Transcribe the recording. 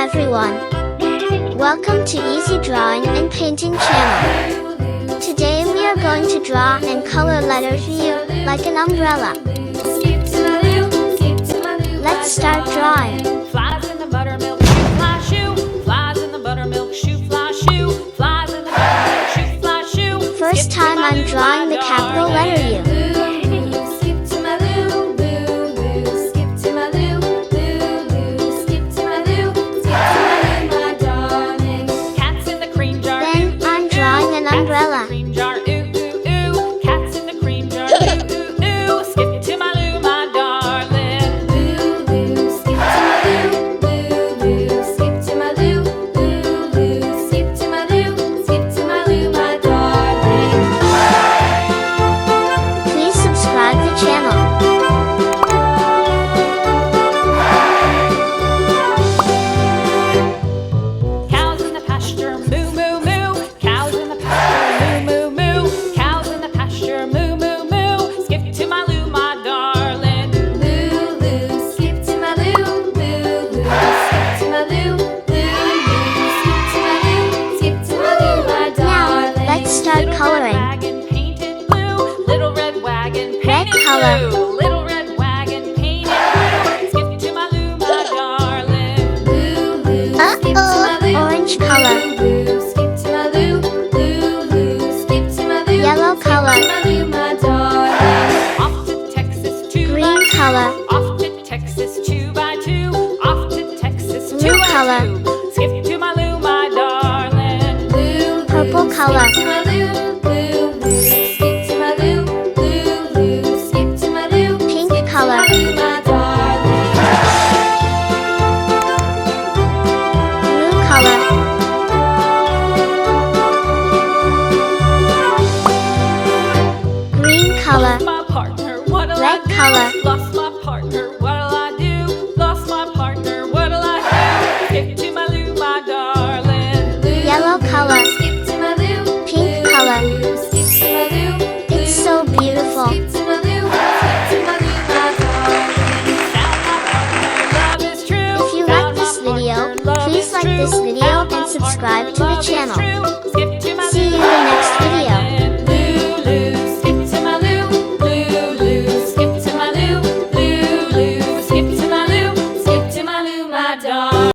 everyone. Welcome to Easy Drawing and Painting channel. Today we are going to draw and color letters U like an umbrella. Let's start drawing. Flies in the buttermilk shoe, fly shoe. Flies in the buttermilk shoe, fly shoe. Flies in the buttermilk shoe, fly shoe. First time I'm drawing the capital letter U. Umbrella. Cream jar, ooh, ooh, ooh. Cats in the cream jar, ooh, ooh, ooh. Skip to my loo, my darling. Loo, loo, skip to my loo. Loo, loo, skip to my loo. Loo, loo, skip to my loo. Skip to my loo, my darling. Please subscribe the channel. Cows in the pasture, moo, moo, moo. Cows in the pasture, moo, moo, moo. Cows in the pasture, moo, moo, moo. Skip to my loo, my darling. Loo, loo, skip to my loo. Loo, loo, skip to my loo. Loo, loo, skip to my loo. Skip to my loo, my darling. Now, let's start coloring. Wagon painted blue. Little red wagon painted Red color. blue. Little red wagon painted blue. Skip to my loo, my darling. Loo, loo, skip to my loo. Orange color. Skip to my loo, loo, loo, skip to my loo. Yellow color. Skip to my loo, my darling. Off to Texas 2 Green by 2. color. Off to Texas 2 by 2. Off to Texas 2 Blue by color. 2. Skip to my loo, my darling. Loo, Purple loo, color. skip to my loo, loo, loo, skip to my loo. Loo, loo, skip to my loo. Pink Skip to color. my loo, my darling. Blue color. Green color. My partner, what a Red I do? color. Lost